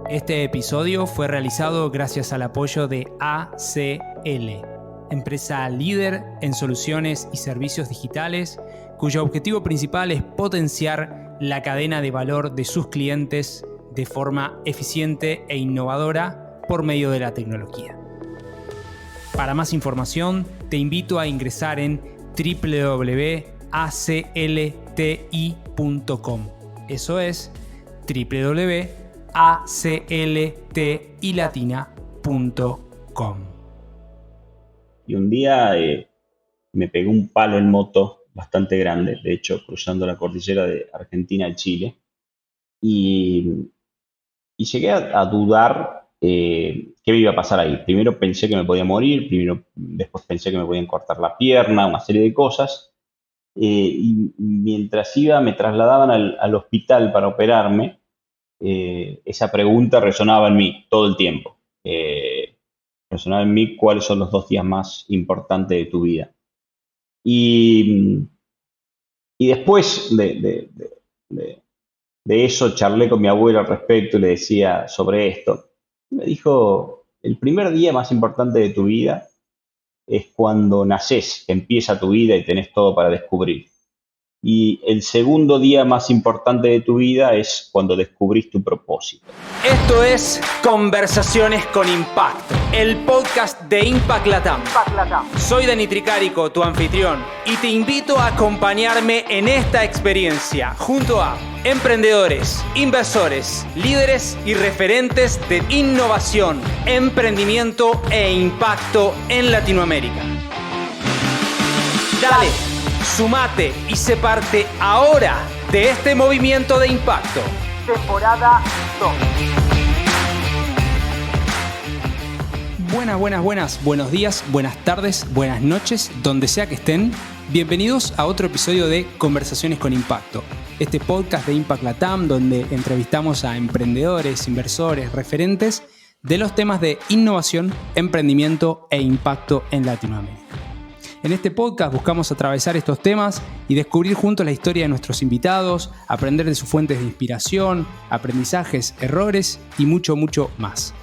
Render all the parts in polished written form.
Este episodio fue realizado gracias al apoyo de ACL, empresa líder en soluciones y servicios digitales, cuyo objetivo principal es potenciar la cadena de valor de sus clientes de forma eficiente e innovadora por medio de la tecnología. Para más información, te invito a ingresar en www.aclti.com. Eso es www.acltilatina.com. Y un día me pegué un palo en moto bastante grande, de hecho, cruzando la cordillera de Argentina a Chile. Y llegué a dudar qué me iba a pasar ahí. Primero pensé que me podía morir, después pensé que me podían cortar la pierna, una serie de cosas. Y mientras me trasladaban al hospital para operarme, esa pregunta resonaba en mí todo el tiempo. Resonaba en mí cuáles son los 2 días más importantes de tu vida. Y después de eso charlé con mi abuelo al respecto y le decía sobre esto. Me dijo, el primer día más importante de tu vida es cuando nacés, que empieza tu vida y tenés todo para descubrir. Y el segundo día más importante de tu vida es cuando descubrís tu propósito. Esto es Conversaciones con Impacto, el podcast de Impact Latam. Soy Dani Tricarico, tu anfitrión, y te invito a acompañarme en esta experiencia junto a emprendedores, inversores, líderes y referentes de innovación, emprendimiento e impacto en Latinoamérica. Dale, sumate y sé parte ahora de este movimiento de impacto. Temporada 2. Buenas. Buenos días, buenas tardes, buenas noches, donde sea que estén. Bienvenidos a otro episodio de Conversaciones con Impacto. Este podcast de Impact Latam, donde entrevistamos a emprendedores, inversores, referentes de los temas de innovación, emprendimiento e impacto en Latinoamérica. En este podcast buscamos atravesar estos temas y descubrir juntos la historia de nuestros invitados, aprender de sus fuentes de inspiración, aprendizajes, errores y mucho más.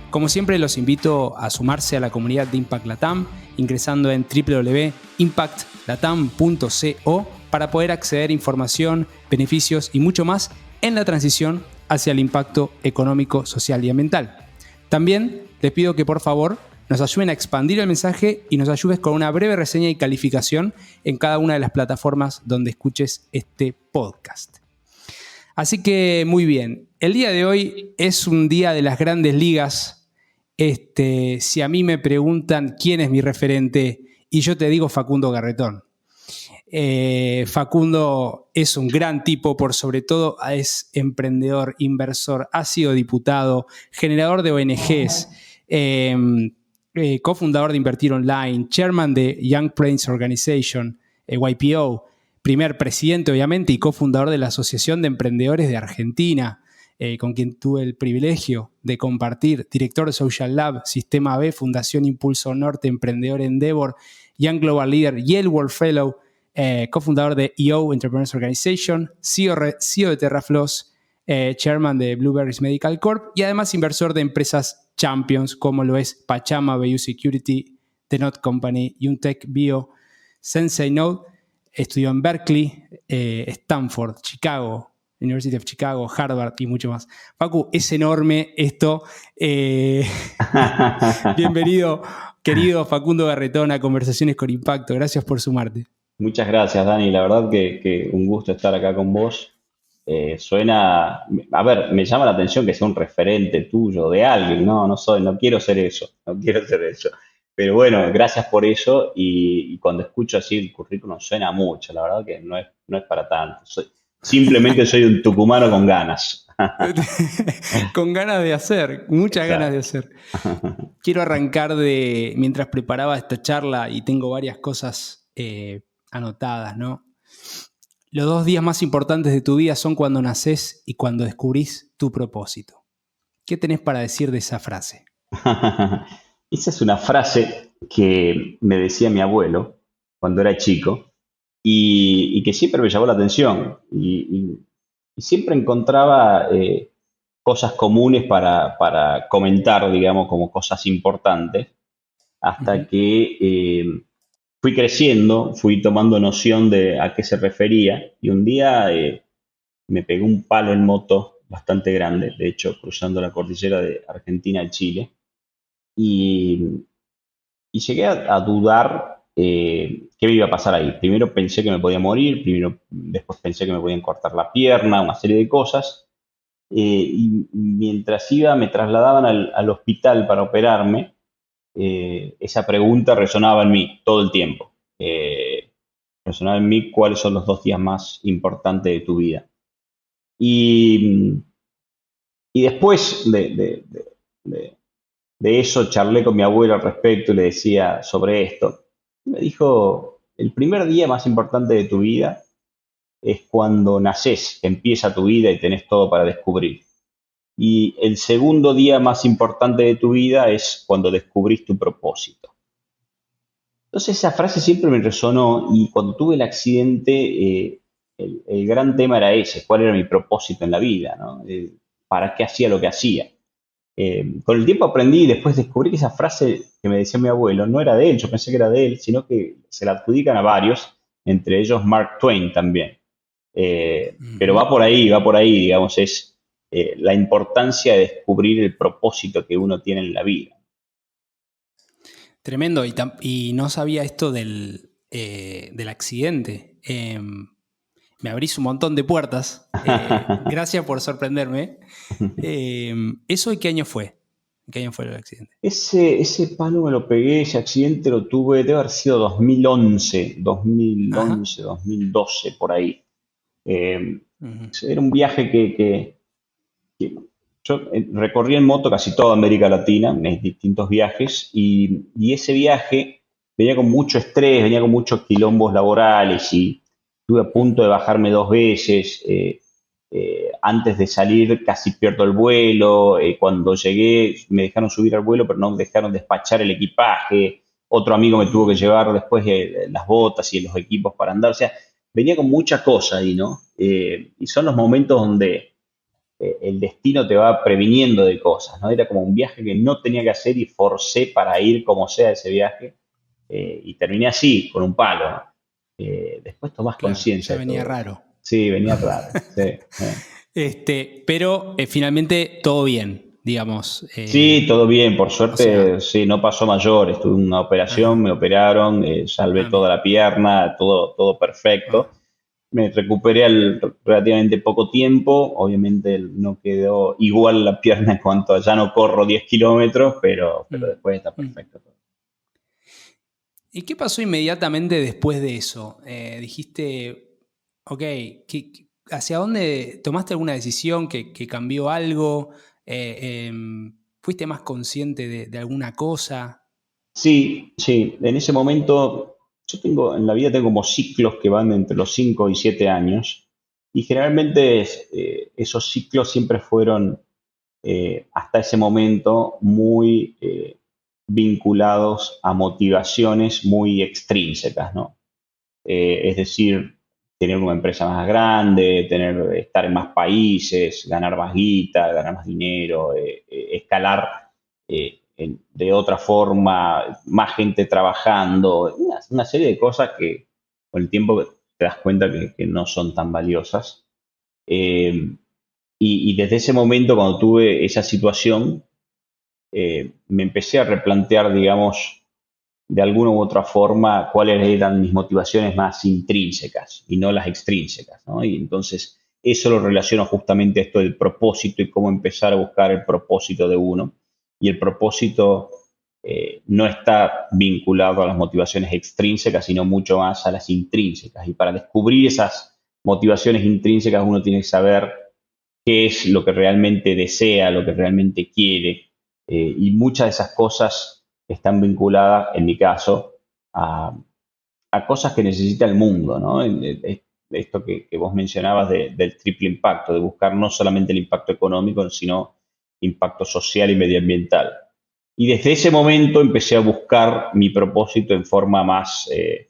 Como siempre, los invito a sumarse a la comunidad de Impact Latam ingresando en www.impactlatam.co para poder acceder a información, beneficios y mucho más en la transición hacia el impacto económico, social y ambiental. También les pido que por favor nos ayuden a expandir el mensaje y nos ayudes con una breve reseña y calificación en cada una de las plataformas donde escuches este podcast. Así que muy bien, el día de hoy es un día de las grandes ligas. Si a mí me preguntan quién es mi referente y yo te digo Facundo Garretón. Facundo es un gran tipo, por sobre todo es emprendedor, inversor, ha sido diputado, generador de ONGs, cofundador de Invertir Online, chairman de Young Brains Organization, YPO, primer presidente obviamente y cofundador de la Asociación de Emprendedores de Argentina, con quien tuve el privilegio de compartir, director de Social Lab, Sistema B, Fundación Impulso Norte, Emprendedor Endeavor, Young Global Leader, Yale World Fellow, cofundador de EO Entrepreneurs Organization, CEO de TerraFloss, chairman de Blueberries Medical Corp y además inversor de empresas champions como lo es Pachama Biosecurity, The Knot Company, Untech Bio, Sensei Node. Estudió en Berkeley, Stanford, Chicago, University of Chicago, Harvard y mucho más. Facu, es enorme esto. Bienvenido, querido Facundo Garretón, a Conversaciones con Impacto. Gracias por sumarte. Muchas gracias, Dani. La verdad que un gusto estar acá con vos. Me llama la atención que sea un referente tuyo, de alguien. No quiero ser eso. Pero bueno, gracias por eso. Y cuando escucho así el currículum suena mucho. La verdad que no es para tanto. Simplemente soy un tucumano con ganas. Con ganas de hacer, muchas Exacto. ganas de hacer. Quiero arrancar mientras preparaba esta charla y tengo varias cosas anotadas, ¿no? Los 2 días más importantes de tu vida son cuando nacés y cuando descubrís tu propósito. ¿Qué tenés para decir de esa frase? Esa es una frase que me decía mi abuelo cuando era chico y que siempre me llamó la atención y siempre encontraba cosas comunes para comentar, digamos, como cosas importantes, hasta Ujú. que fui creciendo, fui tomando noción de a qué se refería, y un día me pegué un palo en moto bastante grande, de hecho, cruzando la cordillera de Argentina a Chile, y, y llegué a dudar qué me iba a pasar ahí. Primero pensé que me podía morir, después pensé que me podían cortar la pierna, una serie de cosas, y mientras iba, me trasladaban al hospital para operarme. Esa pregunta resonaba en mí todo el tiempo. Resonaba en mí cuáles son los 2 días más importantes de tu vida. Y, y después de- de eso charlé con mi abuelo al respecto y le decía sobre esto. Me dijo, el primer día más importante de tu vida es cuando naces, que empieza tu vida y tenés todo para descubrir. Y el segundo día más importante de tu vida es cuando descubrís tu propósito. Entonces esa frase siempre me resonó, y cuando tuve el accidente, el gran tema era ese, cuál era mi propósito en la vida, ¿no? ¿Para qué hacía lo que hacía? Con el tiempo aprendí y después descubrí que esa frase que me decía mi abuelo no era de él, yo pensé que era de él, sino que se la adjudican a varios, entre ellos Mark Twain también. Pero Ujú. va por ahí, digamos, es la importancia de descubrir el propósito que uno tiene en la vida. Tremendo. Y no sabía esto del accidente. Me abrís un montón de puertas. Gracias por sorprenderme. ¿Eso de qué año fue? ¿Qué año fue el accidente? Ese palo me lo pegué, ese accidente lo tuve, debe haber sido 2011, Ajá. 2011, 2012, por ahí. Eh, Ujú. Era un viaje que yo recorrí en moto casi toda América Latina, en distintos viajes, y ese viaje venía con mucho estrés, venía con muchos quilombos laborales, y estuve a punto de bajarme 2 veces. Antes de salir casi pierdo el vuelo. Cuando llegué me dejaron subir al vuelo, pero no me dejaron despachar el equipaje. Otro amigo me tuvo que Mm. llevar después las botas y los equipos para andar. O sea, venía con mucha cosa ahí, ¿no? Y son los momentos donde el destino te va previniendo de cosas, ¿no? Era como un viaje que no tenía que hacer y forcé para ir como sea ese viaje, y terminé así, con un palo, ¿no? Después tomás Claro, conciencia ya de venía todo eso. raro. Sí, venía raro, sí. Pero finalmente todo bien, digamos. Sí, todo bien, por O sea, suerte, sí, no pasó mayor. Estuve en una operación, ajá. me operaron, salvé toda Bien. la pierna, todo Ah, perfecto. Me recuperé al relativamente poco tiempo. Obviamente no quedó igual la pierna en cuanto a ya no corro 10 kilómetros, pero mm, después está mm. perfecto todo. ¿Y qué pasó inmediatamente después de eso? Dijiste, ok, ¿hacia dónde tomaste alguna decisión que cambió algo? ¿Fuiste más consciente de alguna cosa? Sí, sí, en ese momento en la vida tengo como ciclos que van entre los 5 y 7 años, y generalmente esos ciclos siempre fueron hasta ese momento muy vinculados a motivaciones muy extrínsecas, ¿no? Es decir, tener una empresa más grande, estar en más países, ganar más guita, ganar más dinero, escalar de otra forma, más gente trabajando, una serie de cosas que con el tiempo te das cuenta que no son tan valiosas. Eh, y desde ese momento, cuando tuve esa situación, me empecé a replantear, digamos, de alguna u otra forma, cuáles eran mis motivaciones más intrínsecas y no las extrínsecas, ¿no? Y entonces eso lo relaciono justamente a esto del propósito y cómo empezar a buscar el propósito de uno. Y el propósito no está vinculado a las motivaciones extrínsecas, sino mucho más a las intrínsecas. Y para descubrir esas motivaciones intrínsecas uno tiene que saber qué es lo que realmente desea, lo que realmente quiere, y muchas de esas cosas están vinculadas, en mi caso, a, a cosas que necesita el mundo, ¿no? Esto que vos mencionabas del triple impacto, de buscar no solamente el impacto económico, sino impacto social y medioambiental. Y desde ese momento empecé a buscar mi propósito en forma más, de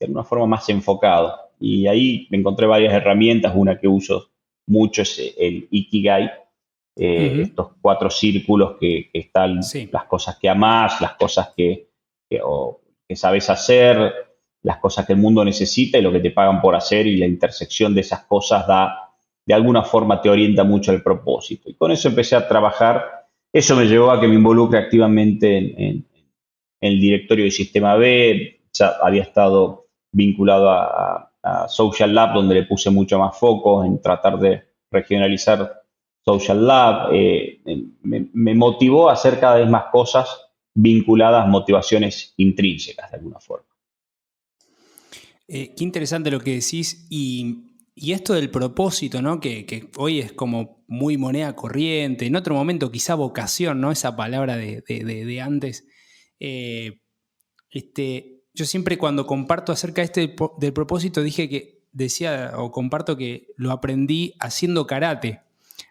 alguna forma más enfocado. Y ahí me encontré varias herramientas. Una que uso mucho es el Ikigai, Ujú. estos 4 círculos que están Sí. las cosas que amás, las cosas que sabes hacer, las cosas que el mundo necesita y lo que te pagan por hacer, y la intersección de esas cosas de alguna forma te orienta mucho al propósito. Y con eso empecé a trabajar. Eso me llevó a que me involucre activamente en el directorio del Sistema B. Ya había estado vinculado a Social Lab, donde le puse mucho más foco en tratar de regionalizar Social Lab. Me motivó a hacer cada vez más cosas vinculadas a motivaciones intrínsecas de alguna forma. Qué interesante lo que decís y esto del propósito, ¿no? Que hoy es como muy moneda corriente, en otro momento quizá vocación, ¿no? Esa palabra de antes. Eh, yo siempre cuando comparto acerca de del propósito decía o comparto que lo aprendí haciendo karate,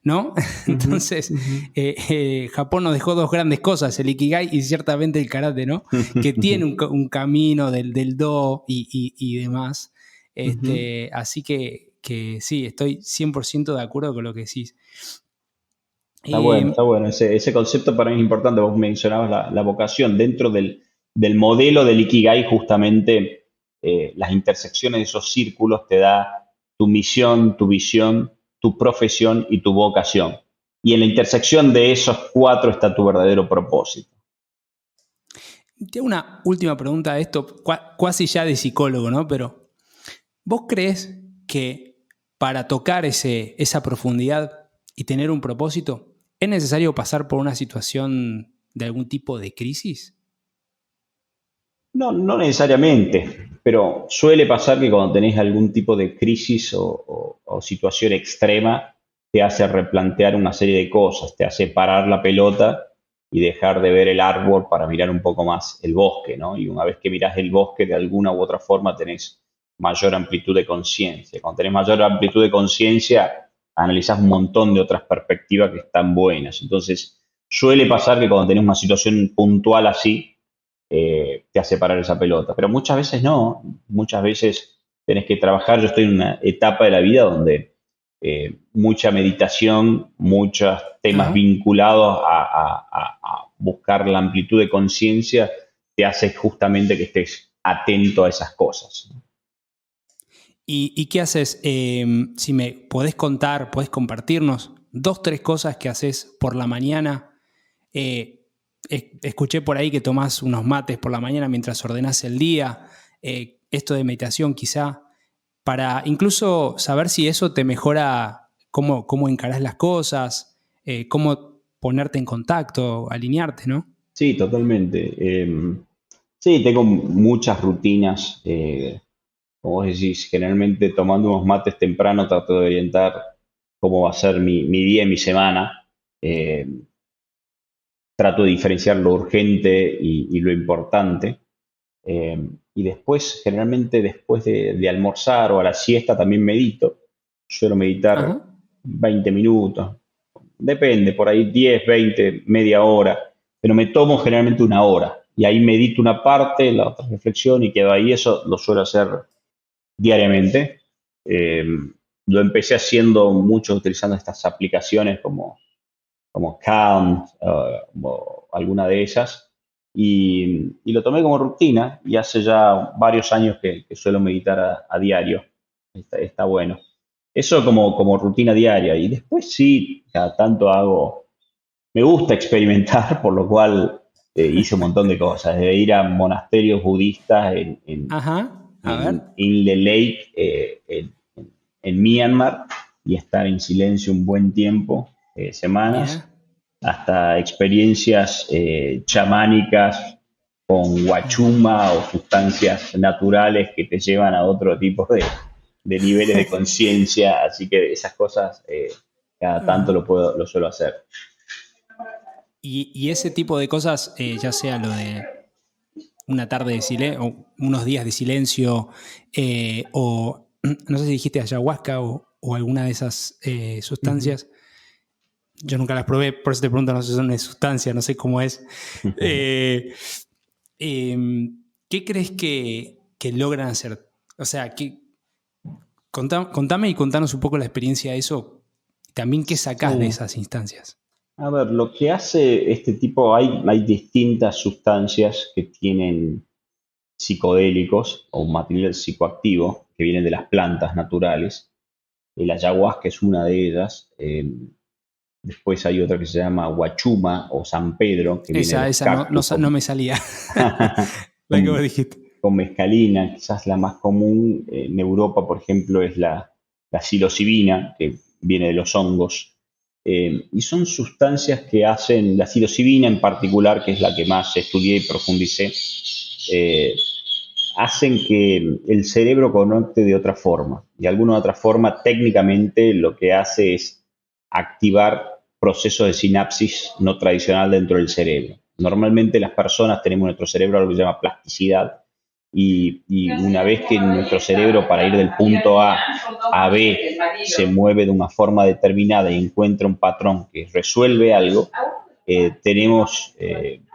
¿no? Ujú, Entonces, ujú. Japón nos dejó dos grandes cosas, el Ikigai y ciertamente el karate, ¿no? Que tiene un camino del do y demás. Ujú. Así que sí, estoy 100% de acuerdo con lo que decís. Está bueno, Eh, está bueno. Ese concepto para mí es importante. Vos mencionabas la vocación. Dentro del modelo del Ikigai, justamente las intersecciones de esos círculos te da tu misión, tu visión, tu profesión y tu vocación. Y en la intersección de esos 4 está tu verdadero propósito. Tengo una última pregunta de esto, cuasi ya de psicólogo, ¿no? Pero, ¿vos crees que para tocar esa profundidad y tener un propósito, es necesario pasar por una situación de algún tipo de crisis? No, no necesariamente, pero suele pasar que cuando tenés algún tipo de crisis o situación extrema, te hace replantear una serie de cosas, te hace parar la pelota y dejar de ver el árbol para mirar un poco más el bosque, ¿no? Y una vez que mirás el bosque, de alguna u otra forma tenés mayor amplitud de conciencia. Cuando tenés mayor amplitud de conciencia, analizás un montón de otras perspectivas que están buenas. Entonces, suele pasar que cuando tenés una situación puntual así, te hace parar esa pelota. Pero muchas veces no, muchas veces tenés que trabajar. Yo estoy en una etapa de la vida donde mucha meditación, muchos temas Ajá. vinculados a buscar la amplitud de conciencia, te hace justamente que estés atento a esas cosas. ¿Y qué haces? Si me podés contar, podés compartirnos dos, tres cosas que haces por la mañana. Escuché por ahí que tomás unos mates por la mañana mientras ordenás el día. Esto de meditación quizá, para incluso saber si eso te mejora cómo encarás las cosas, cómo ponerte en contacto, alinearte, ¿no? Sí, totalmente. Sí, tengo muchas rutinas. Como vos decís, generalmente tomando unos mates temprano trato de orientar cómo va a ser mi día y mi semana. Eh, Trato de diferenciar lo urgente y lo importante. Y después, generalmente después de almorzar o a la siesta, también medito. Suelo meditar Ajá. 20 minutos, depende, por ahí 10, 20, media hora, pero me tomo generalmente una hora. Y ahí medito una parte, la otra reflexión y quedo ahí. Eso lo suelo hacer diariamente. Eh, lo empecé haciendo mucho utilizando estas aplicaciones como Calm, o alguna de ellas, y lo tomé como rutina y hace ya varios años que suelo meditar a diario. Está bueno. Eso como rutina diaria. Y después sí, cada tanto me gusta experimentar, por lo cual hice un montón de cosas, de ir a monasterios budistas Ajá. A ver. en Inle Lake, en Myanmar, y estar en silencio un buen tiempo, semanas, Mira. hasta experiencias chamánicas con guachuma o sustancias naturales que te llevan a otro tipo de niveles de conciencia, así que esas cosas cada tanto Ajá. lo suelo hacer. Y ese tipo de cosas, ya sea lo de una tarde de silencio, o unos días de silencio, o no sé si dijiste ayahuasca o alguna de esas Ujú. sustancias. Yo nunca las probé, por eso te pregunto, no sé si son una sustancia, no sé cómo es. Eh, ¿Qué crees que logran hacer? O sea, contame y contanos un poco la experiencia de eso. También, ¿qué sacás de esas instancias? A ver, lo que hace este tipo, hay distintas sustancias que tienen psicodélicos o un material psicoactivo que vienen de las plantas naturales. El ayahuasca es una de ellas. Después hay otra que se llama Huachuma o San Pedro, que viene de los Esa no, cactus no me salía. La que vos con, dijiste. con mescalina, quizás la más común. En Europa, por ejemplo, es la psilocibina, que viene de los hongos. Y son sustancias que hacen, la psilocibina en particular, que es la que más estudié y profundicé, eh, hacen que el cerebro conecte de otra forma. De alguna u otra forma, técnicamente lo que hace es activar procesos de sinapsis no tradicional dentro del cerebro. Normalmente las personas tenemos nuestro cerebro algo que se llama plasticidad y una vez que nuestro cerebro para ir del punto A B se mueve de una forma determinada y encuentra un patrón que resuelve algo, tenemos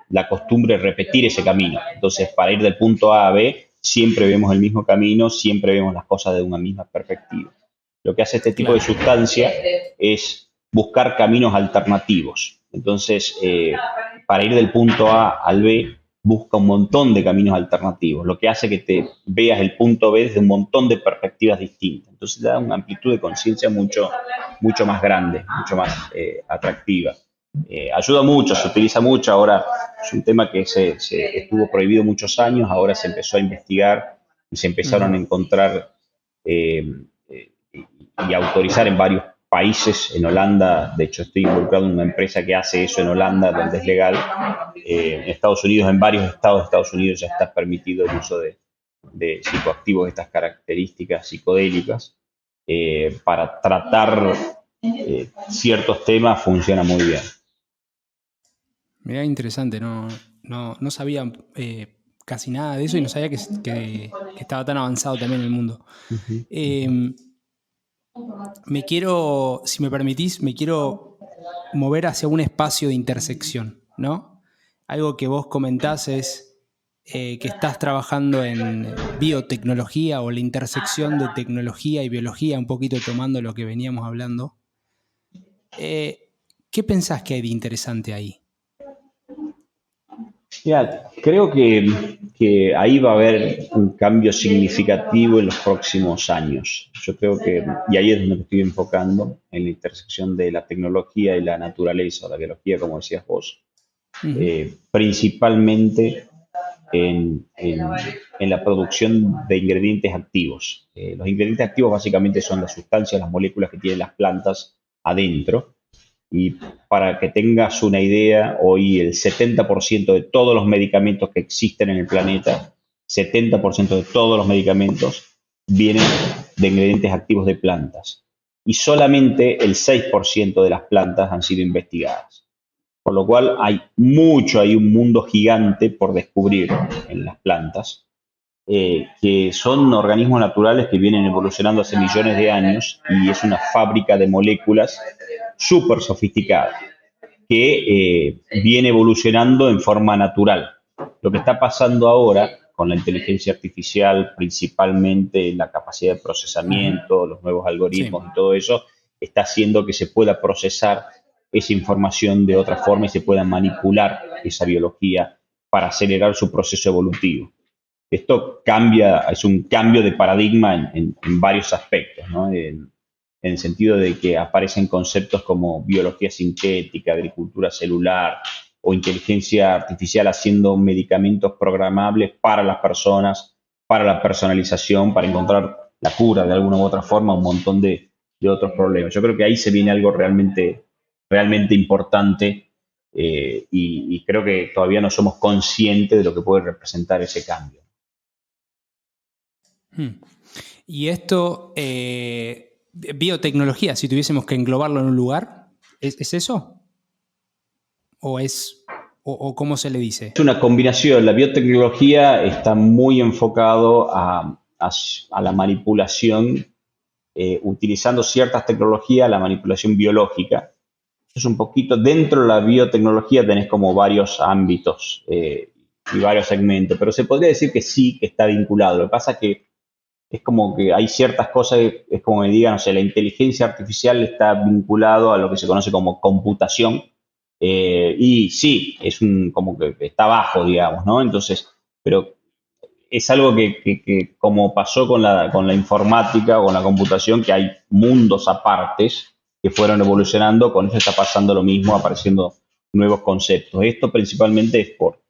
la costumbre de repetir ese camino. Entonces, para ir del punto A a B, siempre vemos el mismo camino, siempre vemos las cosas de una misma perspectiva. Lo que hace este tipo de sustancia es buscar caminos alternativos. Entonces, para ir del punto A al B, busca un montón de caminos alternativos, lo que hace que te veas el punto B desde un montón de perspectivas distintas. Entonces, da una amplitud de conciencia mucho más grande, mucho más atractiva. Ayuda mucho, se utiliza mucho. Ahora es un tema que se estuvo prohibido muchos años, ahora se empezó a investigar y se empezaron a encontrar y autorizar en varios países. En Holanda, de hecho, estoy involucrado en una empresa que hace eso en Holanda, donde es legal. En Estados Unidos, en varios estados de Estados Unidos ya está permitido el uso de psicoactivos de estas características psicodélicas. Para tratar ciertos temas funciona muy bien. Mirá, interesante, no sabía casi nada de eso y no sabía que estaba tan avanzado también el mundo. Si me permitís, me quiero mover hacia un espacio de intersección, ¿no? Algo que vos comentás es que estás trabajando en biotecnología o la intersección de tecnología y biología, un poquito tomando lo que veníamos hablando. ¿Qué pensás que hay de interesante ahí? Ya, creo que ahí va a haber un cambio significativo en los próximos años. Yo creo que, y ahí es donde me estoy enfocando, en la intersección de la tecnología y la naturaleza, la biología, como decías vos, principalmente en la producción de ingredientes activos. Los ingredientes activos básicamente son las sustancias, las moléculas que tienen las plantas adentro. Y para que tengas una idea, hoy el 70% de todos los medicamentos que existen en el planeta, 70% de todos los medicamentos vienen de ingredientes activos de plantas. Y solamente el 6% de las plantas han sido investigadas. Por lo cual hay un mundo gigante por descubrir en las plantas, que son organismos naturales que vienen evolucionando hace millones de años y es una fábrica de moléculas súper sofisticada que viene evolucionando en forma natural. Lo que está pasando ahora con la inteligencia artificial, principalmente la capacidad de procesamiento, los nuevos algoritmos y todo eso, está haciendo que se pueda procesar esa información de otra forma y se pueda manipular esa biología para acelerar su proceso evolutivo. Esto es un cambio de paradigma en varios aspectos, ¿no? En el sentido de que aparecen conceptos como biología sintética, agricultura celular o inteligencia artificial haciendo medicamentos programables para las personas, para la personalización, para encontrar la cura de alguna u otra forma, un montón de otros problemas. Yo creo que ahí se viene algo realmente importante, y creo que todavía no somos conscientes de lo que puede representar ese cambio. Y esto, biotecnología, si tuviésemos que englobarlo en un lugar, ¿es eso? ¿O cómo se le dice? Es una combinación. La biotecnología está muy enfocado a la manipulación, utilizando ciertas tecnologías, la manipulación biológica. Es un poquito, dentro de la biotecnología tenés como varios ámbitos y varios segmentos, pero se podría decir que sí, que está vinculado. Lo que pasa es que es como que hay ciertas cosas, es como me digan, no sé, la inteligencia artificial está vinculado a lo que se conoce como computación, y sí, como que está bajo, digamos, ¿no? Entonces, pero es algo que como pasó con la informática o con la computación, que hay mundos apartes que fueron evolucionando, con eso está pasando lo mismo, apareciendo nuevos conceptos. Esto principalmente es por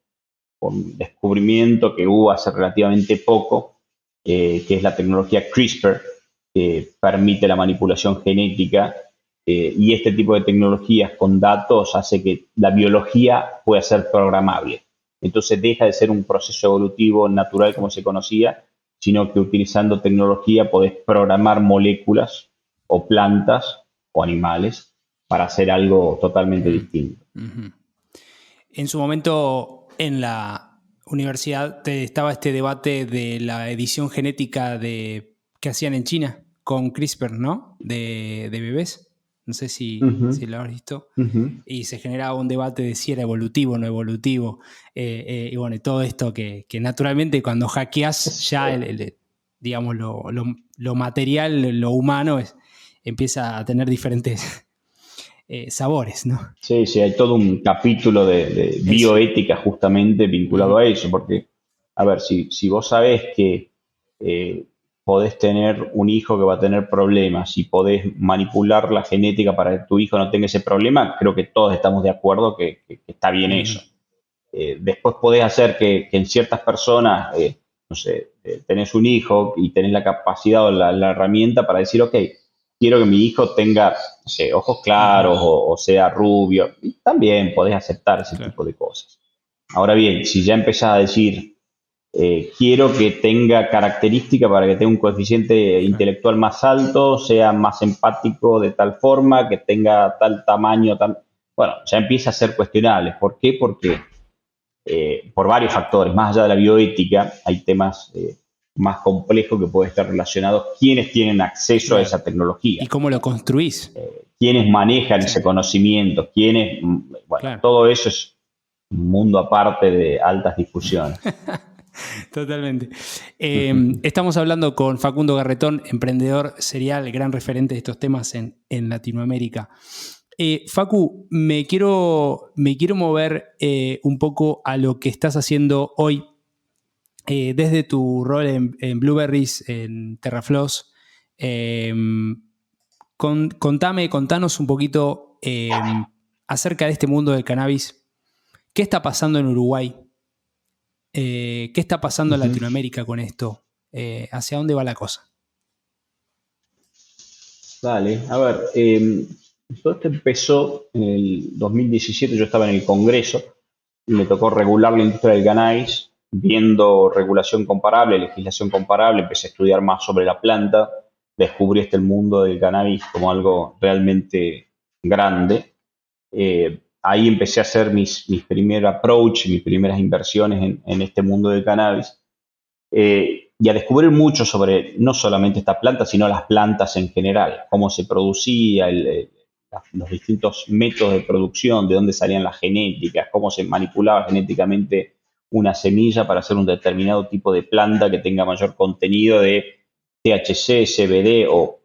un descubrimiento que hubo hace relativamente poco, que es la tecnología CRISPR, que permite la manipulación genética, y este tipo de tecnologías con datos hace que la biología pueda ser programable. Entonces deja de ser un proceso evolutivo natural como se conocía, sino que utilizando tecnología podés programar moléculas o plantas o animales para hacer algo totalmente distinto. Uh-huh. En su momento, en la universidad estaba este debate de la edición genética que hacían en China con CRISPR, ¿no? De bebés. No sé si lo has visto. Y se generaba un debate de si era evolutivo o no evolutivo. Y bueno, todo esto que naturalmente cuando hackeas ya digamos, lo material, lo humano, empieza a tener diferentes sabores, ¿no? Sí, sí, hay todo un capítulo de bioética justamente vinculado a eso, porque, a ver, si vos sabés que podés tener un hijo que va a tener problemas y podés manipular la genética para que tu hijo no tenga ese problema, creo que todos estamos de acuerdo que está bien eso. Después podés hacer que en ciertas personas, no sé, tenés un hijo y tenés la capacidad o la herramienta para decir, ok, quiero que mi hijo tenga, no sé, ojos claros o sea rubio. Y también podés aceptar ese tipo de cosas. Ahora bien, si ya empezás a decir, quiero que tenga características para que tenga un coeficiente intelectual más alto, sea más empático de tal forma, que tenga tal tamaño, bueno, ya empieza a ser cuestionable. ¿Por qué? Porque por varios factores, más allá de la bioética, hay temas más complejos que pueden estar relacionados. ¿Quiénes tienen acceso a esa tecnología? ¿Y cómo lo construís? ¿Quiénes manejan ese conocimiento? ¿Quiénes? Bueno, todo eso es un mundo aparte de altas discusiones. Totalmente. Estamos hablando con Facundo Garretón, emprendedor serial, gran referente de estos temas en Latinoamérica. Facu, me quiero mover un poco a lo que estás haciendo hoy desde tu rol en Blueberries, en Terrafloss. Contanos un poquito acerca de este mundo del cannabis. ¿Qué está pasando en Uruguay? ¿Qué está pasando en Latinoamérica con esto? ¿Hacia dónde va la cosa? Dale, a ver, todo esto empezó en el 2017, yo estaba en el Congreso y me tocó regular la industria del cannabis, viendo regulación comparable, legislación comparable, empecé a estudiar más sobre la planta, descubrí el mundo del cannabis como algo realmente grande. Ahí empecé a hacer mis primeros approach, mis primeras inversiones en este mundo del cannabis, y a descubrir mucho sobre no solamente esta planta, sino las plantas en general, cómo se producía, los distintos métodos de producción, de dónde salían las genéticas, cómo se manipulaba genéticamente una semilla para hacer un determinado tipo de planta que tenga mayor contenido de THC, CBD o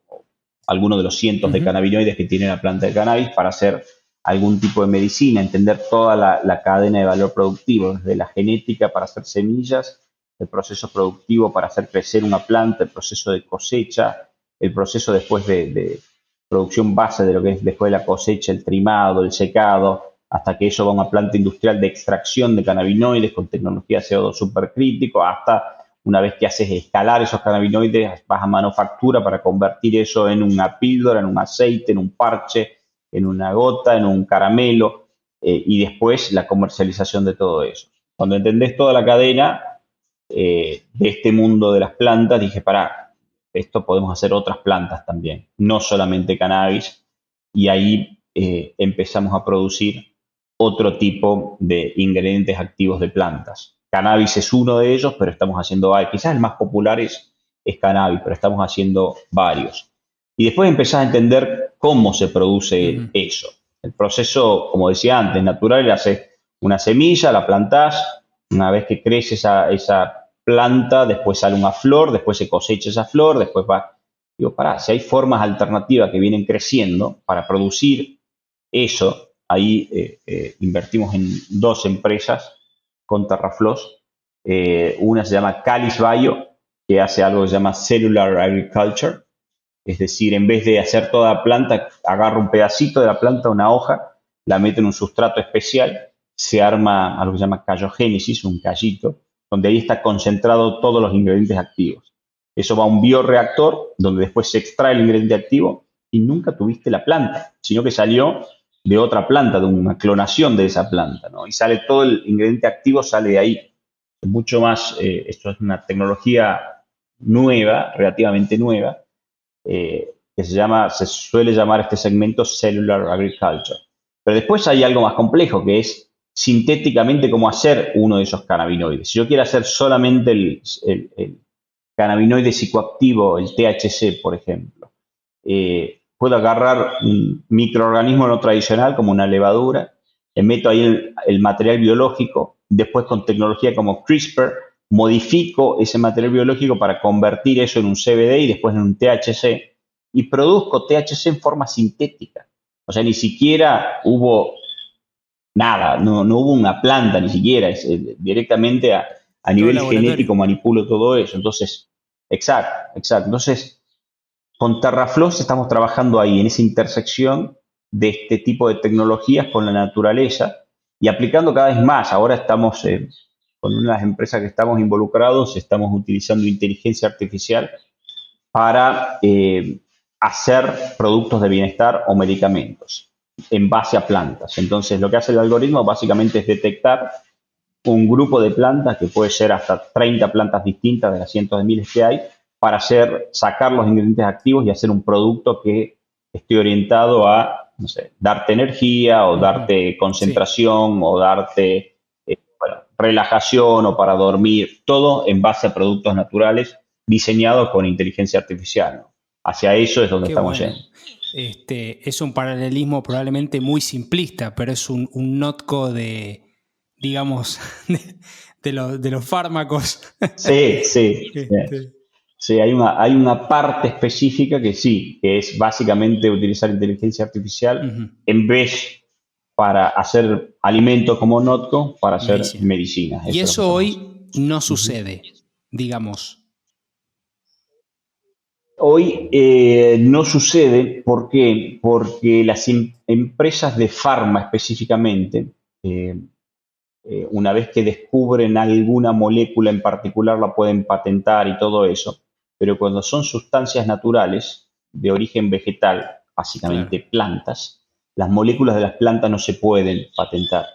alguno de los cientos de cannabinoides que tiene la planta de cannabis para hacer algún tipo de medicina, entender toda la cadena de valor productivo, desde la genética para hacer semillas, el proceso productivo para hacer crecer una planta, el proceso de cosecha, el proceso después de producción base de lo que es después de la cosecha, el trimado, el secado, hasta que eso va a una planta industrial de extracción de cannabinoides con tecnología CO2 supercrítico, hasta una vez que haces escalar esos cannabinoides, vas a manufactura para convertir eso en una píldora, en un aceite, en un parche, en una gota, en un caramelo, y después la comercialización de todo eso. Cuando entendés toda la cadena de este mundo de las plantas, dije, pará, esto podemos hacer otras plantas también, no solamente cannabis, y ahí empezamos a producir otro tipo de ingredientes activos de plantas. Cannabis es uno de ellos, pero estamos haciendo varios. Quizás el más popular es cannabis, pero estamos haciendo varios. Y después empezás a entender cómo se produce eso. El proceso, como decía antes, natural, haces una semilla, la plantás, una vez que crece esa planta, después sale una flor, después se cosecha esa flor, después va... Digo, pará, si hay formas alternativas que vienen creciendo para producir eso, ahí invertimos en 2 empresas con Terrafloss. Una se llama Calis Bio, que hace algo que se llama Cellular Agriculture, es decir, en vez de hacer toda la planta, agarra un pedacito de la planta, una hoja, la mete en un sustrato especial, se arma algo que se llama callogénesis, un callito, donde ahí está concentrado todos los ingredientes activos. Eso va a un bioreactor, donde después se extrae el ingrediente activo y nunca tuviste la planta, sino que salió de otra planta, de una clonación de esa planta, ¿no? Y sale todo el ingrediente activo, sale de ahí. Es mucho más, esto es una tecnología nueva, relativamente nueva, que se suele llamar este segmento Cellular Agriculture. Pero después hay algo más complejo, que es sintéticamente cómo hacer uno de esos cannabinoides. Si yo quiero hacer solamente el cannabinoide psicoactivo, el THC, por ejemplo, puedo agarrar un microorganismo no tradicional como una levadura, le meto ahí el material biológico, después con tecnología como CRISPR, modifico ese material biológico para convertir eso en un CBD y después en un THC y produzco THC en forma sintética. O sea, ni siquiera hubo nada, no hubo una planta ni siquiera, directamente a nivel genético manipulo todo eso. Entonces, exacto. Entonces, con Terrafloss estamos trabajando ahí, en esa intersección de este tipo de tecnologías con la naturaleza y aplicando cada vez más. Ahora estamos con una de las empresas que estamos involucrados, estamos utilizando inteligencia artificial para hacer productos de bienestar o medicamentos en base a plantas. Entonces, lo que hace el algoritmo básicamente es detectar un grupo de plantas, que puede ser hasta 30 plantas distintas de las cientos de miles que hay, para sacar los ingredientes activos y hacer un producto que esté orientado a, no sé, darte energía o darte concentración, sí, o darte relajación o para dormir, todo en base a productos naturales diseñados con inteligencia artificial, ¿no? Hacia eso es donde estamos yendo. Es un paralelismo probablemente muy simplista, pero es un notco de, digamos, de los fármacos. Sí. Sí, hay una parte específica que sí, que es básicamente utilizar inteligencia artificial en vez para hacer alimentos como notco, para hacer medicina. Y eso hoy no sucede, digamos. Hoy no sucede, ¿por qué? Porque las empresas de farma específicamente, una vez que descubren alguna molécula en particular, la pueden patentar y todo eso, pero cuando son sustancias naturales de origen vegetal, básicamente plantas, las moléculas de las plantas no se pueden patentar,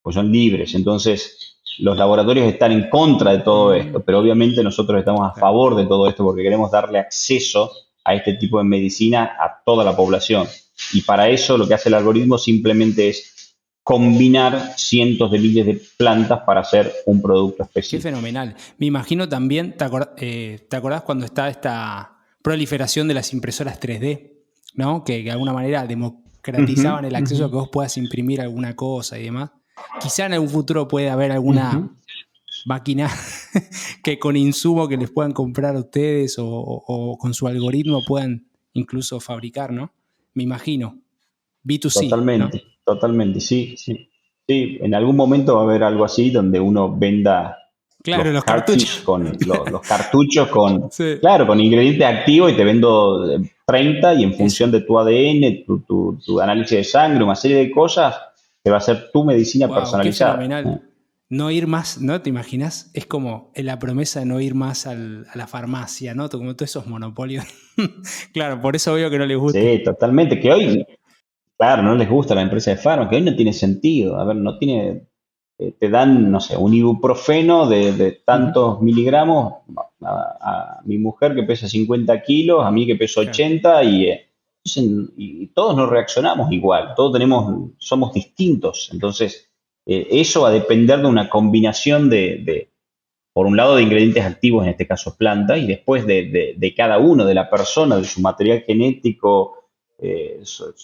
pues son libres. Entonces, los laboratorios están en contra de todo esto, pero obviamente nosotros estamos a favor de todo esto porque queremos darle acceso a este tipo de medicina a toda la población. Y para eso lo que hace el algoritmo simplemente es combinar cientos de miles de plantas para hacer un producto específico. Qué fenomenal. Me imagino también, ¿te acordás cuando está esta proliferación de las impresoras 3D, ¿no? Que de alguna manera democratizaban el acceso a que vos puedas imprimir alguna cosa y demás? Quizá en algún futuro puede haber alguna máquina que con insumo que les puedan comprar a ustedes o con su algoritmo puedan incluso fabricar, ¿no? Me imagino. B2C. Totalmente, sí. Sí, en algún momento va a haber algo así donde uno venda los cartuchos los cartuchos con, sí, claro, con ingredientes activos y te vendo 30 y en función de tu ADN, tu análisis de sangre, una serie de cosas, te va a hacer tu medicina personalizada. Qué fenomenal. No ir más, ¿no? ¿Te imaginas? Es como la promesa de no ir más a la farmacia, ¿no? Como todos esos monopolios. Claro, por eso veo que no les gusta. Sí, totalmente. Que hoy, claro, no les gusta la empresa de farma, que hoy no tiene sentido. A ver, no tiene... te dan, no sé, un ibuprofeno de tantos miligramos a mi mujer que pesa 50 kilos, a mí que peso 80 y todos no reaccionamos igual, todos somos distintos. Entonces, eso va a depender de una combinación por un lado, de ingredientes activos, en este caso planta, y después de cada uno, de la persona, de su material genético,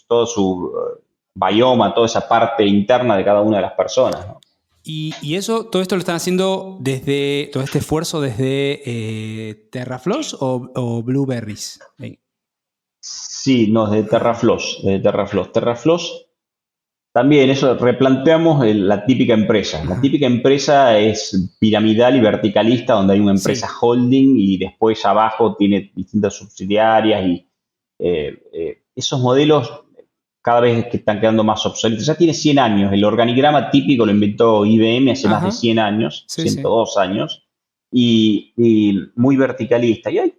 todo su bioma, toda esa parte interna de cada una de las personas, ¿no? Y eso, todo esto lo están haciendo todo este esfuerzo desde Terrafloss o Blueberries. Sí, no, desde Terrafloss, desde Terrafloss. Terrafloss también, eso, replanteamos la típica empresa. La Ajá. típica empresa es piramidal y verticalista, donde hay una empresa Sí. holding y después abajo tiene distintas subsidiarias y esos modelos cada vez que están quedando más obsoletos. Ya tiene 100 años, el organigrama típico lo inventó IBM hace más de Ajá. 100 años, Sí, sí. 102 años, y muy verticalista. Y hay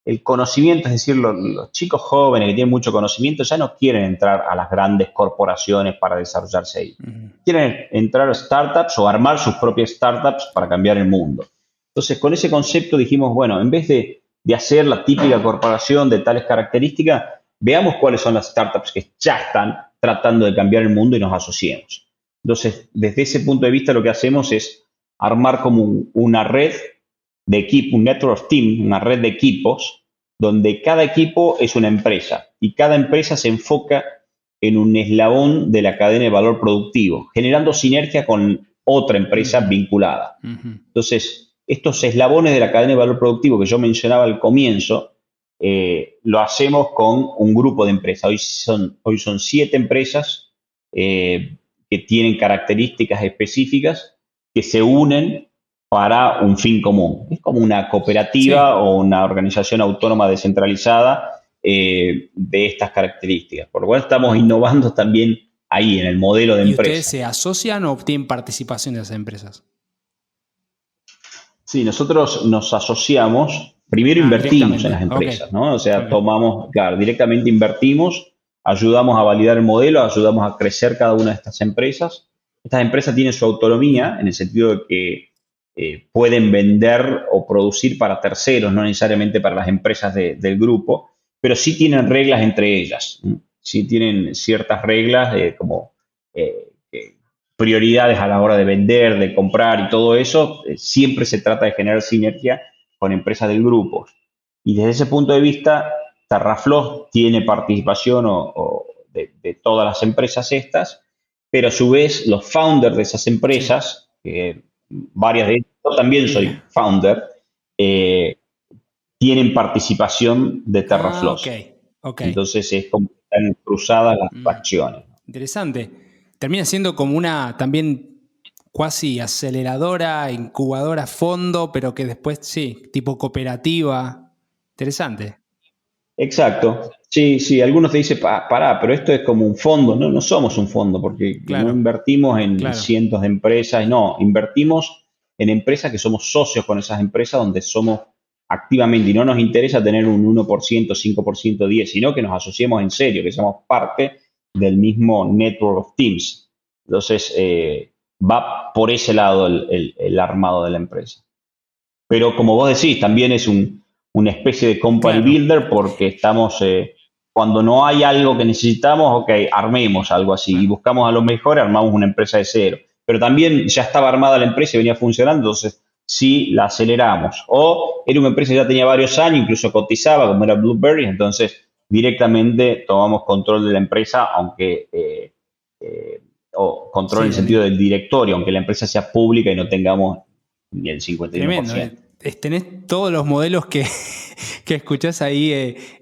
el conocimiento, es decir, los chicos jóvenes que tienen mucho conocimiento ya no quieren entrar a las grandes corporaciones para desarrollarse ahí. Ujú. Quieren entrar a startups o armar sus propias startups para cambiar el mundo. Entonces, con ese concepto dijimos, bueno, en vez de hacer la típica corporación de tales características, veamos cuáles son las startups que ya están tratando de cambiar el mundo y nos asociemos. Entonces, desde ese punto de vista, lo que hacemos es armar como una red de equipo, un network of team, una red de equipos, donde cada equipo es una empresa y cada empresa se enfoca en un eslabón de la cadena de valor productivo, generando sinergia con otra empresa Ujú. vinculada. Ujú. Entonces, estos eslabones de la cadena de valor productivo que yo mencionaba al comienzo, lo hacemos con un grupo de empresas. Hoy son 7 empresas que tienen características específicas que se unen para un fin común. Es como una Sí. cooperativa o una organización autónoma descentralizada de estas características. Por lo cual estamos innovando también ahí en el modelo de ¿Y ustedes empresa. se asocian o obtienen participación de esas empresas? Sí, nosotros nos asociamos, primero invertimos en Directamente. las Ok. empresas, ¿no? O sea, Ok. tomamos, claro, directamente invertimos, ayudamos a validar el modelo, ayudamos a crecer cada una de estas empresas. Estas empresas tienen su autonomía en el sentido de que pueden vender o producir para terceros, no necesariamente para las empresas del grupo, pero sí tienen reglas entre ellas. Sí tienen ciertas reglas como prioridades a la hora de vender, de comprar y todo eso. Siempre se trata de generar sinergia con empresas del grupo. Y desde ese punto de vista, Terrafloss tiene participación de todas las empresas estas, pero a su vez los founders de esas Sí. empresas, varias de ellas, yo también soy Mira. founder, eh, tienen participación de Ah, ok. Terrafloss. Ok. Entonces es como que están cruzadas las Mm. facciones. Interesante. Termina siendo como una también cuasi aceleradora, incubadora, fondo, pero que después, sí, tipo cooperativa. Interesante. Exacto. Sí, sí, algunos te dicen, pará, pero esto es como un fondo. No, no somos un fondo porque no Claro, invertimos en claro. cientos de empresas, no, invertimos en empresas que somos socios con esas empresas donde somos activamente y no nos interesa tener un 1%, 5%, 10%, sino que nos asociemos en serio, que somos parte del mismo network of teams. Entonces, va por ese lado el armado de la empresa. Pero como vos decís, también es una especie de company Claro. builder porque estamos, cuando no hay algo que necesitamos, ok, armemos algo así y buscamos a lo mejor, armamos una empresa de cero. Pero también ya estaba armada la empresa y venía funcionando, entonces sí la aceleramos. O era una empresa que ya tenía varios años, incluso cotizaba, como era Blueberry, entonces directamente tomamos control de la empresa, aunque, o control en Sí, el sentido del directorio, aunque la empresa sea pública y no tengamos ni el tremendo. 51%. Tenés todos los modelos que, que escuchás ahí,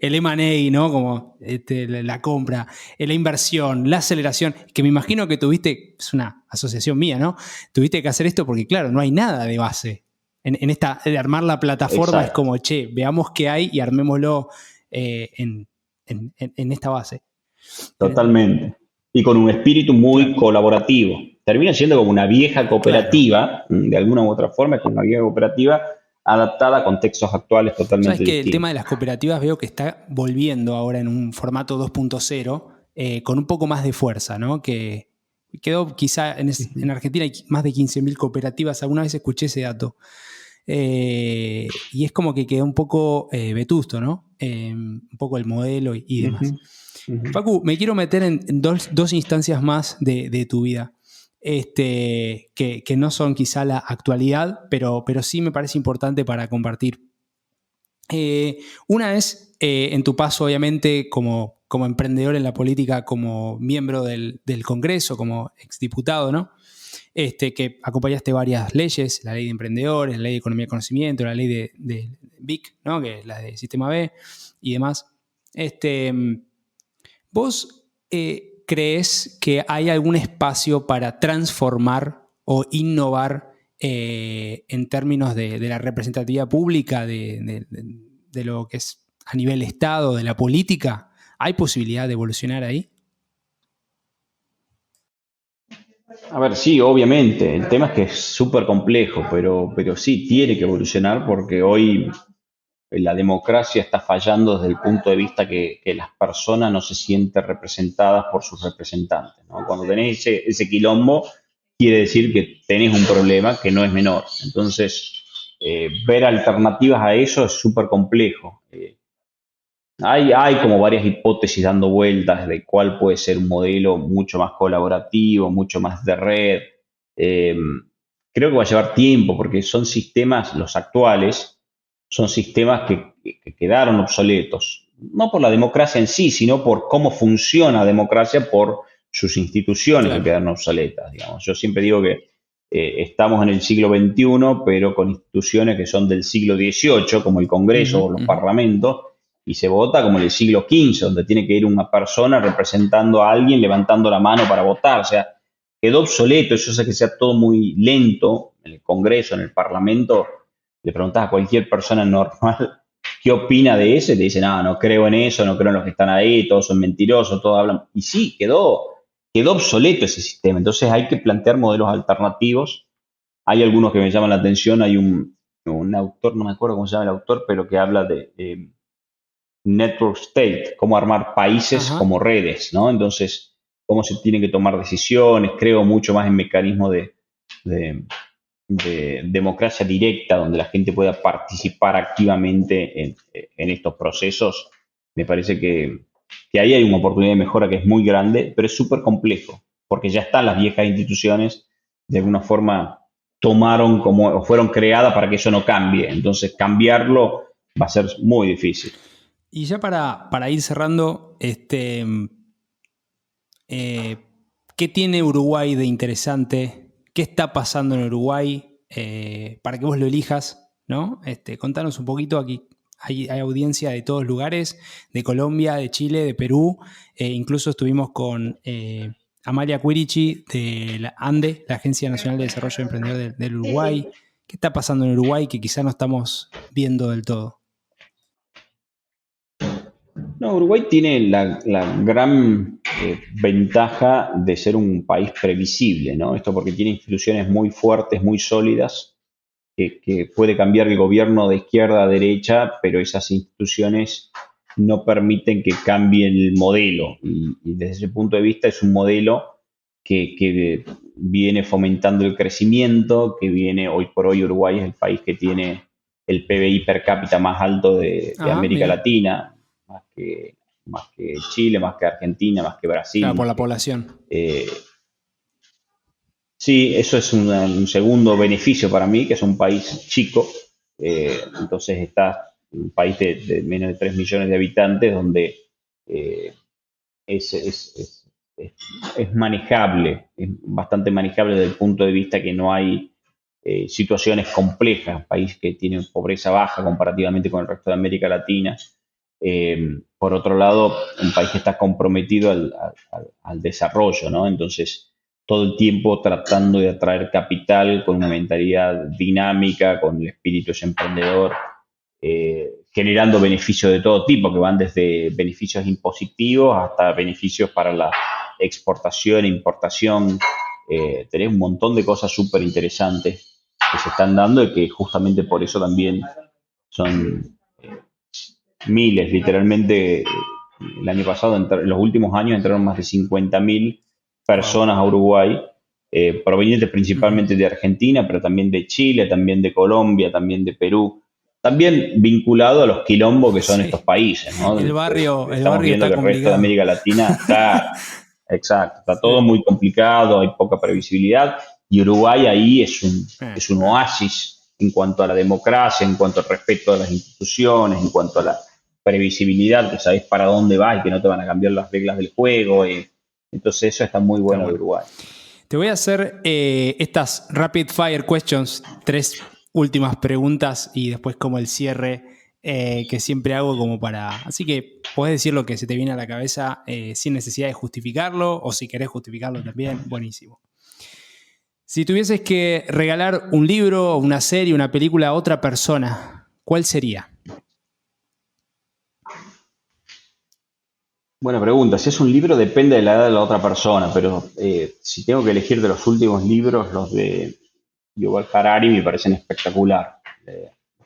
el M&A, ¿no? Como la compra, la inversión, la aceleración, que me imagino que tuviste, es una asociación mía, ¿no? Tuviste que hacer esto porque, claro, no hay nada de base. En esta, de armar la plataforma es Exacto, como, che, veamos qué hay y armémoslo en esta base. Interesante. totalmente. Y con un espíritu muy Claro, colaborativo. Termina siendo como una vieja claro. cooperativa, de alguna u otra forma, es como una vieja cooperativa adaptada a contextos actuales Sabes totalmente que el tema de distintos. las cooperativas veo que está volviendo ahora en un formato 2.0 con un poco más de fuerza, ¿no? Que quedó quizá en Argentina hay más de 15.000 cooperativas, alguna vez escuché ese dato. Y es como que quedó un poco vetusto, ¿no? Un poco el modelo y demás. Ujú, ujú. Facu, me quiero meter en dos instancias más de tu vida. Que no son quizá la actualidad, pero sí me parece importante para compartir. Una es en tu paso, obviamente, como emprendedor en la política, como miembro del Congreso, como exdiputado, ¿no? que acompañaste varias leyes, la ley de emprendedores, la ley de economía de conocimiento, la ley de BIC, ¿no? Que es la de Sistema B y demás. ¿Vos crees que hay algún espacio para transformar o innovar en términos de la representatividad pública, de lo que es a nivel Estado, de la política? ¿Hay posibilidad de evolucionar ahí? A ver, sí, obviamente. El tema es que es súper complejo, pero sí tiene que evolucionar porque hoy la democracia está fallando desde el punto de vista que las personas no se sienten representadas por sus representantes, ¿no? Cuando tenés ese quilombo, quiere decir que tenés un problema que no es menor. Entonces, ver alternativas a eso es súper complejo. Hay como varias hipótesis dando vueltas de cuál puede ser un modelo mucho más colaborativo, mucho más de red. Eh, Creo que va a llevar tiempo porque son sistemas, los actuales, son sistemas que quedaron obsoletos. No por la democracia en sí, sino por cómo funciona la democracia, por sus instituciones que Claro. quedaron obsoletas, digamos. Yo siempre digo que estamos en el siglo XXI, pero con instituciones que son del siglo XVIII, como el Congreso o los parlamentos, y se vota como en el siglo XV, donde tiene que ir una persona representando a alguien, levantando la mano para votar. O sea, quedó obsoleto, eso hace que sea todo muy lento en el Congreso, en el Parlamento. Le preguntás a cualquier persona normal qué opina de eso y te dice, no, no creo en eso, no creo en los que están ahí, todos son mentirosos, todos hablan. Y sí, quedó obsoleto ese sistema. Entonces hay que plantear modelos alternativos. Hay algunos que me llaman la atención. Hay un autor, no me acuerdo cómo se llama el autor, pero que habla de network state, cómo armar países Ajá. como redes, ¿no? Entonces, cómo se tienen que tomar decisiones. Creo mucho más en mecanismos de, de democracia directa, donde la gente pueda participar activamente en estos procesos. Me parece que ahí hay una oportunidad de mejora que es muy grande, pero es súper complejo, porque ya están las viejas instituciones, de alguna forma tomaron como, o fueron creadas para que eso no cambie. Entonces, cambiarlo va a ser muy difícil. Y ya para ir cerrando, ¿qué tiene Uruguay de interesante? ¿Qué está pasando en Uruguay para que vos lo elijas? ¿No? Contanos un poquito aquí. Hay audiencia de todos lugares, de Colombia, de Chile, de Perú. Incluso estuvimos con Amalia Quirichi de la ANDE, la Agencia Nacional de Desarrollo Emprendedor del Uruguay. ¿Qué está pasando en Uruguay que quizá no estamos viendo del todo? No, Uruguay tiene la gran ventaja de ser un país previsible, ¿no? Esto porque tiene instituciones muy fuertes, muy sólidas, que puede cambiar el gobierno de izquierda a derecha, pero esas instituciones no permiten que cambie el modelo. Y desde ese punto de vista es un modelo que viene fomentando el crecimiento, que viene, hoy por hoy Uruguay es el país que tiene el PBI per cápita más alto de Ajá, América mira. Latina, más que Chile, más que Argentina, más que Brasil, Claro, por más la que población. eh, sí, eso es un segundo beneficio para mí, que es un país chico. Entonces está un país de menos de 3 millones de habitantes donde eh, es, es- es- es- es manejable, es bastante manejable desde el punto de vista que no hay situaciones complejas, un país que tiene pobreza baja comparativamente con el resto de América Latina. Por otro lado, un país que está comprometido al desarrollo, ¿no? Entonces, todo el tiempo tratando de atraer capital con una mentalidad dinámica, con el espíritu ese emprendedor, generando beneficios de todo tipo, que van desde beneficios impositivos hasta beneficios para la exportación, importación. Tenés un montón de cosas súper interesantes que se están dando y que justamente por eso también son miles, literalmente. El año pasado, en los últimos años, entraron más de 50.000 Wow. personas a Uruguay, provenientes principalmente de Argentina, pero también de Chile, también de Colombia, también de Perú, también vinculado a los quilombos que son estos Sí. países, ¿no? El Estamos barrio viendo está que el resto de complicado. América Latina está, exacto, está todo Sí. muy complicado, hay poca previsibilidad, y Uruguay ahí es un Ah. oasis en cuanto a la democracia, en cuanto al respeto a las instituciones, en cuanto a la previsibilidad, que sabés para dónde vas y que no te van a cambiar las reglas del juego. Entonces eso está muy Está bueno de bueno. Uruguay. Te voy a hacer estas rapid fire questions, 3 últimas preguntas y después como el cierre que siempre hago como para... Así que podés decir lo que se te viene a la cabeza sin necesidad de justificarlo, o si querés justificarlo también, buenísimo. Si tuvieses que regalar un libro, una serie, una película a otra persona, ¿cuál sería? Buena pregunta. Si es un libro, depende de la edad de la otra persona, pero si tengo que elegir de los últimos libros, los de Yuval Harari me parecen espectacular.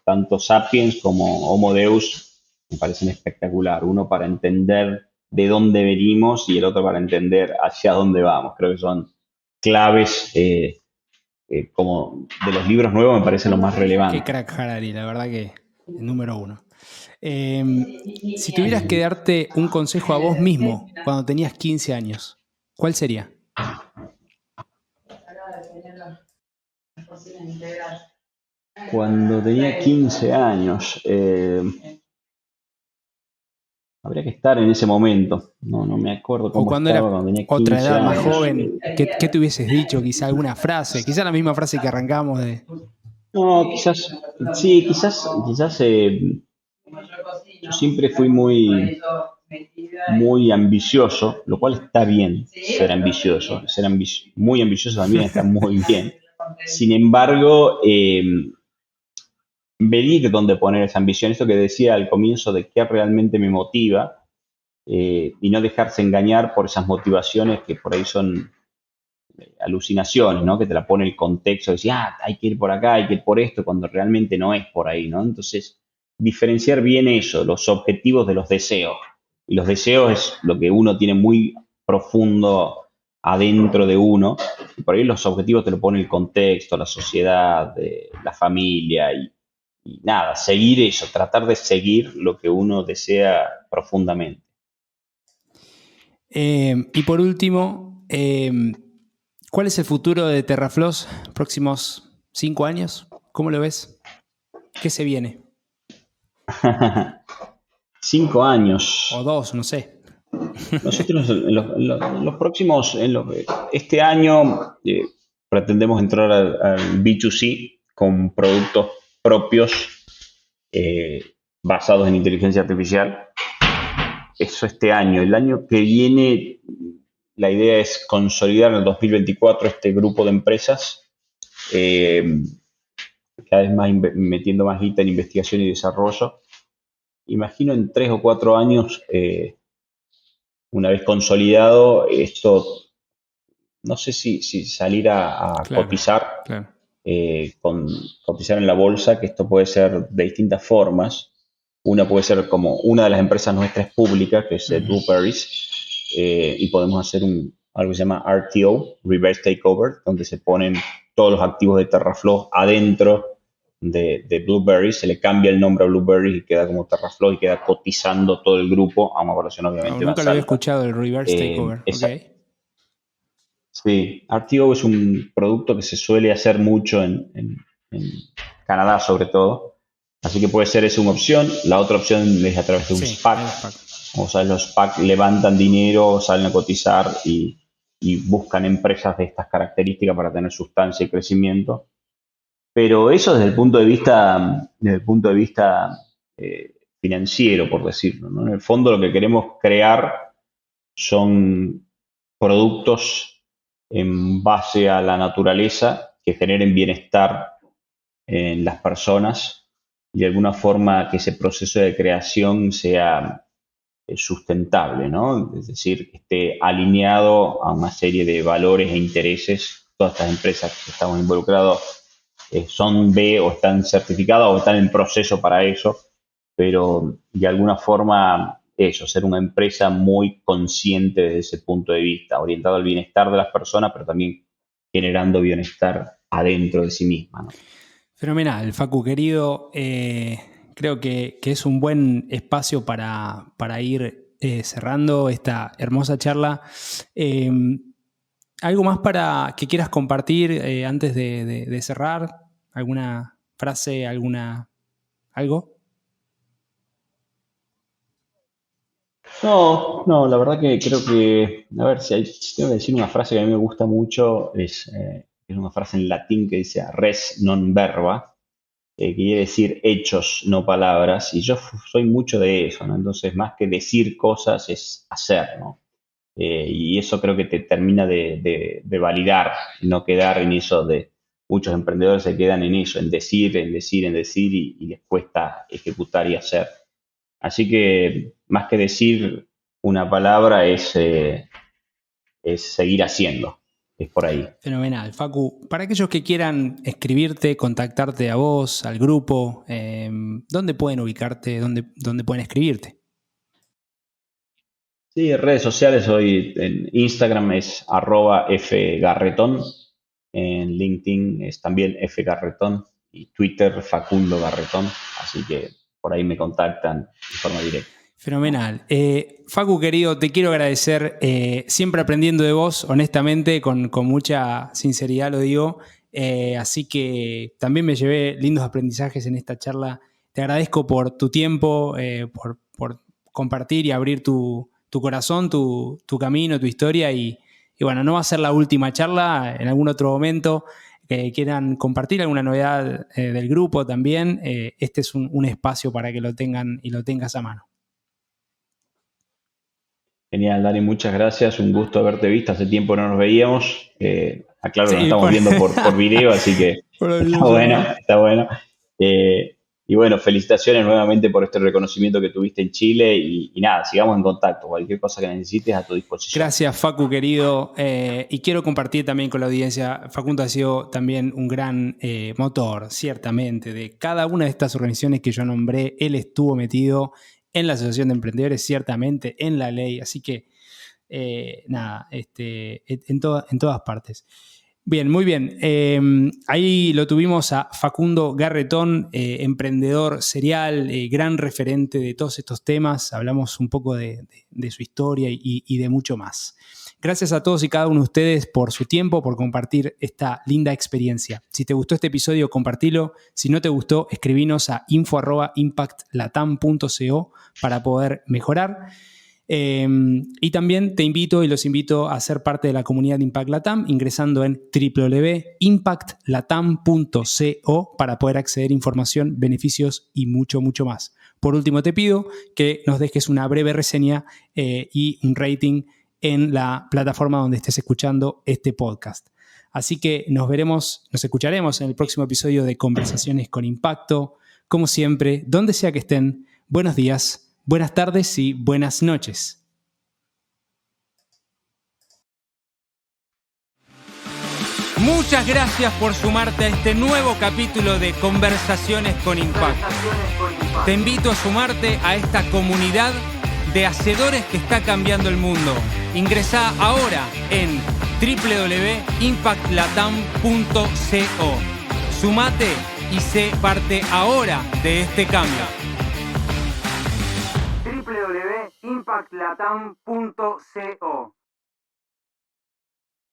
Tanto Sapiens como Homo Deus me parecen espectacular. Uno para entender de dónde venimos y el otro para entender hacia dónde vamos. Creo que son claves, como de los libros nuevos me parece lo más Qué relevante. crack Harari, la verdad que el número 1. Si tuvieras que darte un consejo a vos mismo cuando tenías 15 años, ¿cuál sería? Cuando tenía 15 años, habría que estar en ese momento. No me acuerdo O cómo cuando estaba era cuando tenía otra 15 edad más años. joven, ¿qué te hubieses dicho? Quizá alguna frase, quizá la misma frase que arrancamos de... No, quizás, sí, quizás yo siempre fui muy ambicioso, lo cual está bien ser ambicioso. Muy ambicioso también está muy bien. Sin embargo, medir dónde poner esa ambición, esto que decía al comienzo de qué realmente me motiva, y no dejarse engañar por esas motivaciones que por ahí son alucinaciones, ¿no? Que te la pone el contexto, de decir, hay que ir por acá, hay que ir por esto, cuando realmente no es por ahí, ¿no? Entonces, diferenciar bien eso, los objetivos de los deseos. Y los deseos es lo que uno tiene muy profundo adentro de uno. Y por ahí los objetivos te lo pone el contexto, la sociedad, la familia y nada, seguir eso, tratar de seguir lo que uno desea profundamente. Y por último, ¿cuál es el futuro de Terrafloss próximos 5 años? ¿Cómo lo ves? ¿Qué se viene? 5 años. O 2, no sé. Nosotros los próximos, este año pretendemos entrar al B2C con productos propios, eh, basados en inteligencia artificial. Eso este año. El año que viene, la idea es consolidar en el 2024 este grupo de empresas, eh, cada vez más metiendo más guita en investigación y desarrollo. Imagino en 3 o 4 años, una vez consolidado, esto no sé si salir a Claro, cotizar, claro. cotizar en la bolsa, que esto puede ser de distintas formas. Una puede ser como una de las empresas nuestras públicas, que es Blueberries, y podemos hacer algo que se llama RTO, Reverse Takeover, donde se ponen todos los activos de Terraflow adentro de Blueberries, se le cambia el nombre a Blueberries y queda como Terraflow y queda cotizando todo el grupo a una valoración No, obviamente nunca más lo había alta. escuchado, el reverse takeover. Ok. Esa, Sí, RTO es un producto que se suele hacer mucho en Canadá sobre todo, así que puede ser esa una opción. La otra opción es a través de un Sí, SPAC. el SPAC. O sea, los SPAC levantan dinero, salen a cotizar y buscan empresas de estas características para tener sustancia y crecimiento. Pero eso desde el punto de vista financiero, por decirlo, ¿no? En el fondo lo que queremos crear son productos en base a la naturaleza que generen bienestar en las personas y de alguna forma que ese proceso de creación sea sustentable, ¿no? Es decir, que esté alineado a una serie de valores e intereses. Todas estas empresas que estamos involucrados son B o están certificadas o están en proceso para eso, pero de alguna forma eso, ser una empresa muy consciente desde ese punto de vista, orientada al bienestar de las personas, pero también generando bienestar adentro de sí misma, ¿no? Fenomenal, Facu, querido. Creo que es un buen espacio para ir cerrando esta hermosa charla. Eh, ¿Algo más para que quieras compartir antes de cerrar? ¿Alguna frase, algo? No, la verdad que creo que, a ver, si tengo que decir una frase que a mí me gusta mucho, es una frase en latín que dice res non verba, que quiere decir hechos, no palabras, y yo soy mucho de eso, ¿no? Entonces, más que decir cosas es hacer, ¿no? Y eso creo que te termina de validar, no quedar en eso de muchos emprendedores se quedan en eso, en decir, en decir, en decir y les cuesta ejecutar y hacer. Así que más que decir una palabra es seguir haciendo, es por ahí. Fenomenal. Facu, para aquellos que quieran escribirte, contactarte a vos, al grupo, ¿dónde pueden ubicarte? ¿Dónde pueden escribirte? Sí, redes sociales hoy en Instagram es @fgarretón, en LinkedIn es también fgarretón y Twitter Facundo Garretón, así que por ahí me contactan de forma directa. Fenomenal. Facu, querido, te quiero agradecer, siempre aprendiendo de vos, honestamente, con mucha sinceridad lo digo. Así que también me llevé lindos aprendizajes en esta charla. Te agradezco por tu tiempo, por compartir y abrir tu corazón, tu camino, tu historia. Y bueno, no va a ser la última charla. En algún otro momento que quieran compartir alguna novedad del grupo también, este es un espacio para que lo tengan y lo tengas a mano. Genial, Dani, muchas gracias. Un gusto haberte visto. Hace tiempo no nos veíamos. Aclaro que nos Sí, estamos viendo por video, así que por la está bueno, videollamada. está bueno. Y bueno, felicitaciones nuevamente por este reconocimiento que tuviste en Chile y nada, sigamos en contacto. Cualquier cosa que necesites a tu disposición. Gracias, Facu, querido. Y quiero compartir también con la audiencia. Facundo ha sido también un gran motor, ciertamente, de cada una de estas organizaciones que yo nombré. Él estuvo metido en la Asociación de Emprendedores, ciertamente, en la ley. Así que, nada, en todas partes. Bien, muy bien. Ahí lo tuvimos a Facundo Garretón, emprendedor serial, gran referente de todos estos temas. Hablamos un poco de su historia y de mucho más. Gracias a todos y cada uno de ustedes por su tiempo, por compartir esta linda experiencia. Si te gustó este episodio, compartilo. Si no te gustó, escribinos a info@impactlatam.co para poder mejorar. Y también te invito y los invito a ser parte de la comunidad de Impact Latam ingresando en www.impactlatam.co para poder acceder a información, beneficios y mucho, mucho más. Por último, te pido que nos dejes una breve reseña y un rating en la plataforma donde estés escuchando este podcast. Así que nos escucharemos en el próximo episodio de Conversaciones con Impacto. Como siempre, donde sea que estén, buenos días, buenas tardes y buenas noches. Muchas gracias por sumarte a este nuevo capítulo de Conversaciones con Impacto. Te invito a sumarte a esta comunidad de hacedores que está cambiando el mundo. Ingresá ahora en www.impactlatam.co. Sumate y sé parte ahora de este cambio. www.impactlatam.co